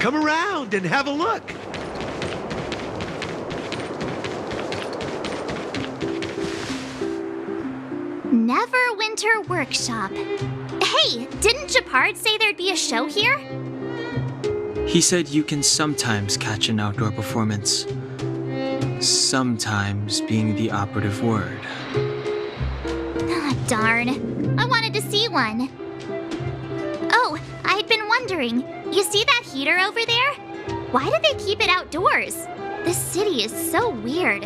Come around and have a look. Neverwinter Workshop. Hey, didn't Japard say there'd be a show here? He said you can sometimes catch an outdoor performance. Sometimes being the operative word. Ah, darn. I wanted to see one. Oh, I'd been wondering. You see that heater over there? Why do they keep it outdoors? This city is so weird.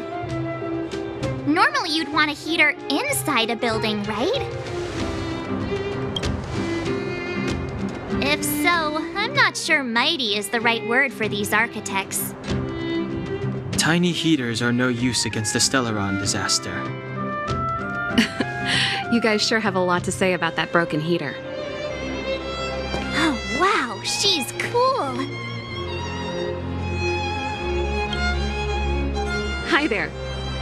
Normally you'd want a heater inside a building, right? If so, I'm not sure mighty is the right word for these architects. Tiny heaters are no use against the Stellaron disaster. You guys sure have a lot to say about that broken heater. Oh, wow, she's cool. Hi there.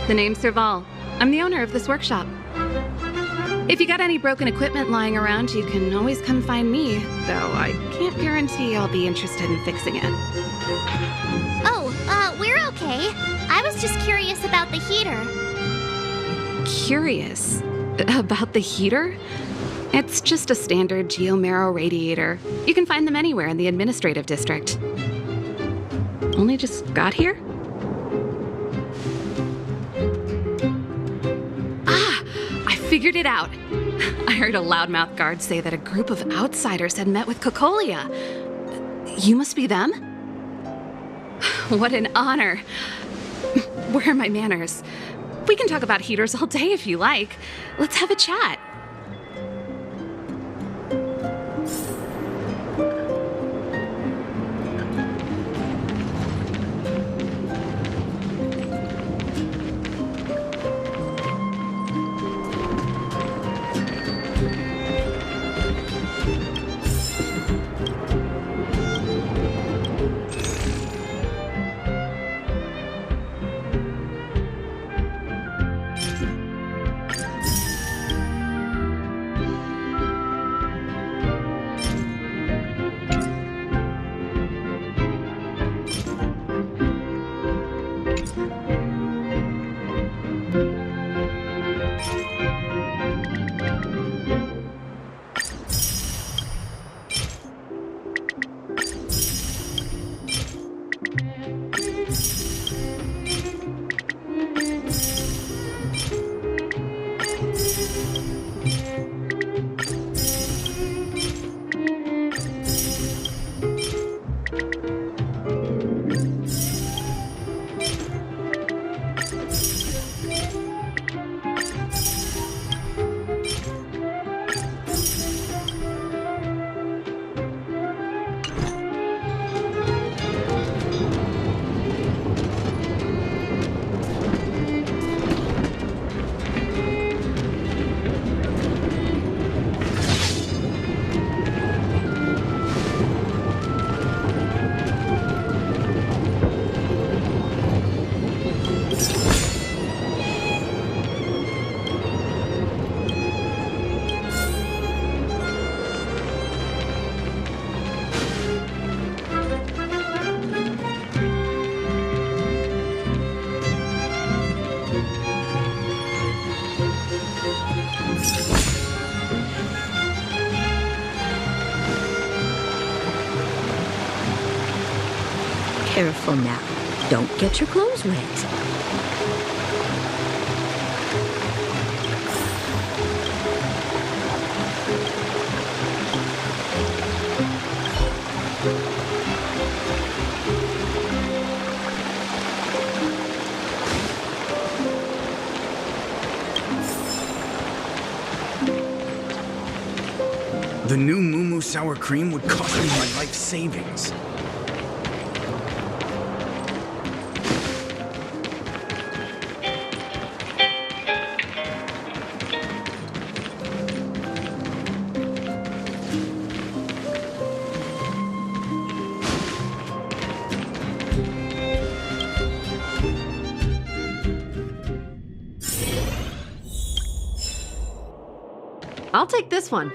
The name's Serval. I'm the owner of this workshop. If you got any broken equipment lying around, you can always come find me, though I can't guarantee I'll be interested in fixing it. Oh, we're okay. I was just curious about the heater. Curious? About the heater? It's just a standard geomarrow radiator. You can find them anywhere in the administrative district. Only just got here? Figured it out. I heard a loudmouth guard say that a group of outsiders had met with Cocolia. You must be them? What an honor. Where are my manners? We can talk about heaters all day if you like. Let's have a chat. Careful now. Don't get your clothes wet. The new Moo sour cream would cost me my life savings. I'll take this one.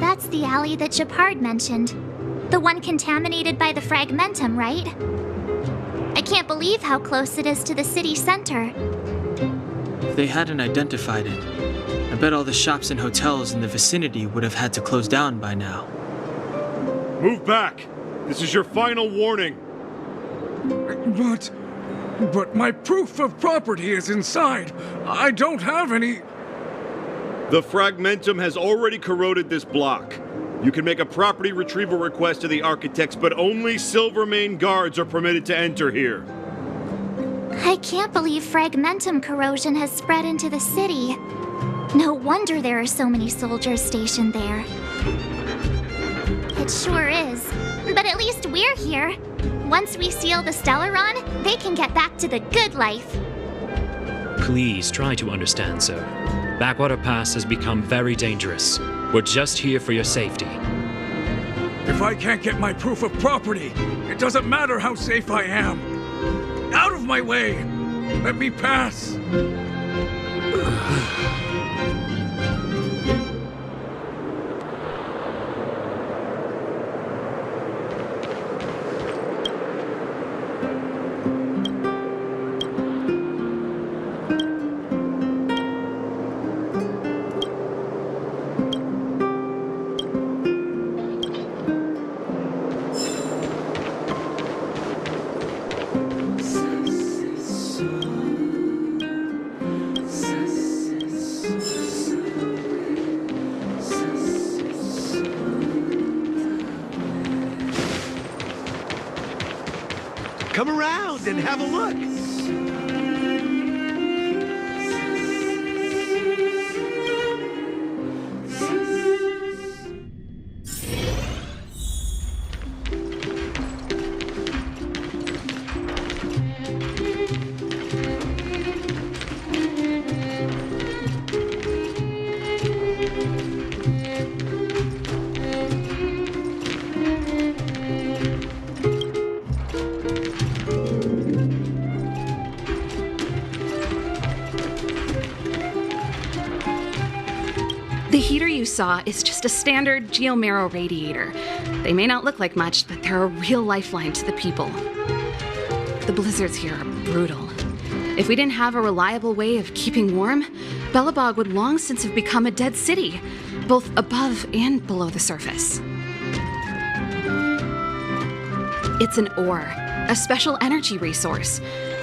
That's the alley that Shepard mentioned. The one contaminated by the fragmentum, right? I can't believe how close it is to the city center. If they hadn't identified it, I bet all the shops and hotels in the vicinity would have had to close down by now. Move back! This is your final warning! But my proof of property is inside. I don't have any... The fragmentum has already corroded this block. You can make a property retrieval request to the architects, but only Silvermane guards are permitted to enter here. I can't believe fragmentum corrosion has spread into the city. No wonder there are so many soldiers stationed there. It sure is. But at least we're here. Once we seal the Stellaron, they can get back to the good life. Please try to understand, sir. Backwater Pass has become very dangerous. We're just here for your safety. If I can't get my proof of property, it doesn't matter how safe I am. Out of my way! Let me pass! Come around and have a look. you saw is just a standard geomarrow radiator. They may not look like much, but they're a real lifeline to the people. The blizzards here are brutal. If we didn't have a reliable way of keeping warm, Belobog would long since have become a dead city, both above and below the surface. It's an ore, a special energy resource.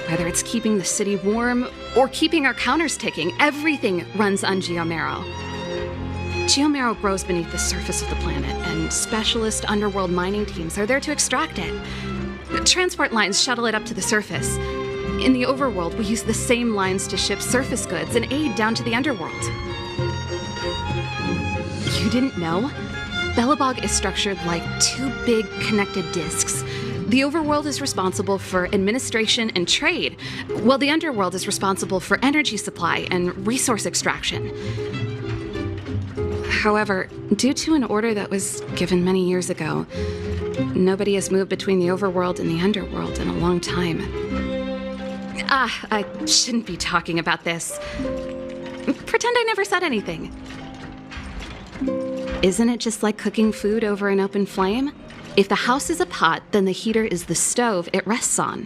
Whether it's keeping the city warm or keeping our counters ticking, everything runs on geomarrow. Geomarrow grows beneath the surface of the planet, and specialist underworld mining teams are there to extract it. Transport lines shuttle it up to the surface. In the overworld, we use the same lines to ship surface goods and aid down to the underworld. You didn't know? Belobog is structured like two big connected disks. The overworld is responsible for administration and trade, while the underworld is responsible for energy supply and resource extraction. However, due to an order that was given many years ago, nobody has moved between the overworld and the underworld in a long time. I shouldn't be talking about this. Pretend I never said anything. Isn't it just like cooking food over an open flame? If the house is a pot, then the heater is the stove it rests on.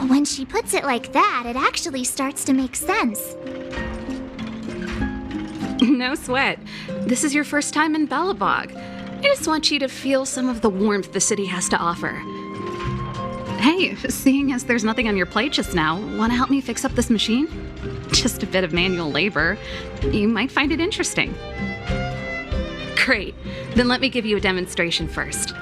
When she puts it like that, it actually starts to make sense. No sweat. This is your first time in Belobog. I just want you to feel some of the warmth the city has to offer. Hey, seeing as there's nothing on your plate just now, want to help me fix up this machine? Just a bit of manual labor. You might find it interesting. Great. Then let me give you a demonstration first.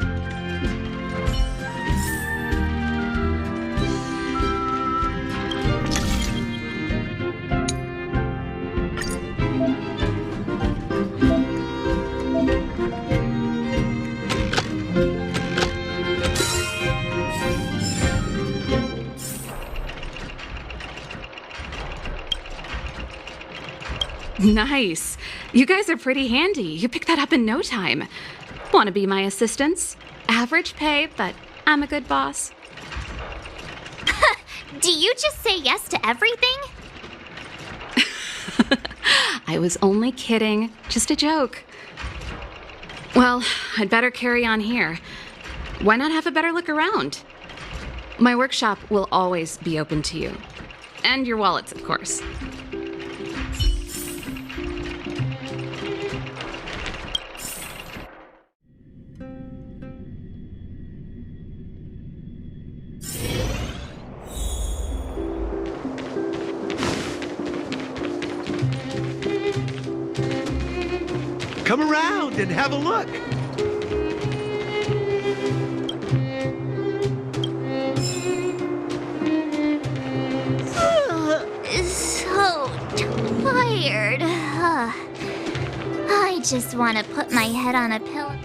Nice. You guys are pretty handy. You picked that up in no time. Want to be my assistants? Average pay, but I'm a good boss. Do you just say yes to everything? I was only kidding. Just a joke. Well, I'd better carry on here. Why not have a better look around? My workshop will always be open to you. And your wallets, of course. Come around and have a look. So tired. I just want to put my head on a pillow.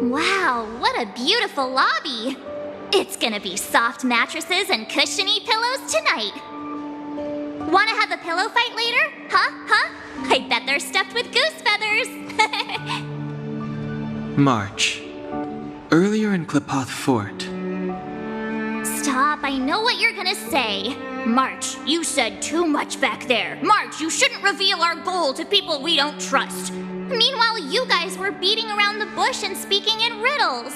Wow, what a beautiful lobby! It's gonna be soft mattresses and cushiony pillows tonight. Wanna have a pillow fight later? Huh? I bet they're stuffed with goose feathers. March. Earlier in Klipoth Fort. Stop, I know what you're gonna say. March, you said too much back there. March, you shouldn't reveal our goal to people we don't trust. Meanwhile, you guys were beating around the bush and speaking in riddles.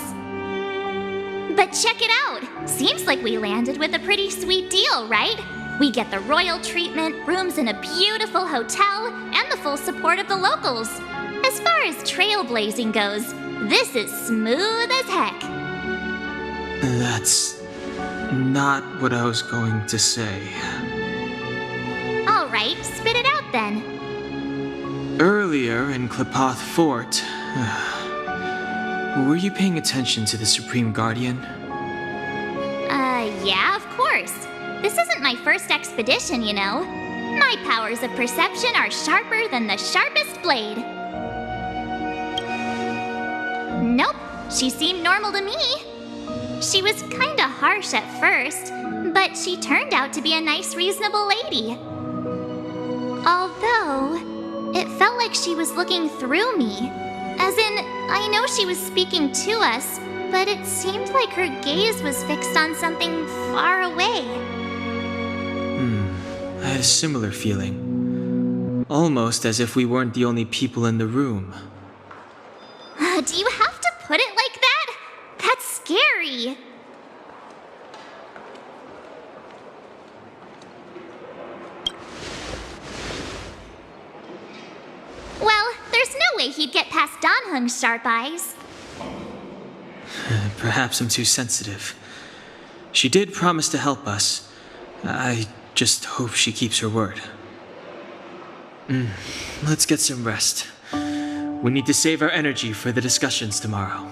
But check it out. Seems like we landed with a pretty sweet deal, right? We get the royal treatment, rooms in a beautiful hotel, and the full support of the locals. As far as trailblazing goes, this is smooth as heck. That's not what I was going to say. All right, spit it out then. Earlier in Klipoth Fort, were you paying attention to the Supreme Guardian? Yeah, of course. This isn't my first expedition, you know. My powers of perception are sharper than the sharpest blade. Nope, she seemed normal to me. She was kinda harsh at first, but she turned out to be a nice, reasonable lady. Although, it felt like she was looking through me. As in, I know she was speaking to us, but it seemed like her gaze was fixed on something far away. I had a similar feeling. Almost as if we weren't the only people in the room. Do you have to put it like that? That's scary. Well, there's no way he'd get past Danhung's sharp eyes. Perhaps I'm too sensitive. She did promise to help us. I just hope she keeps her word. Let's get some rest. We need to save our energy for the discussions tomorrow.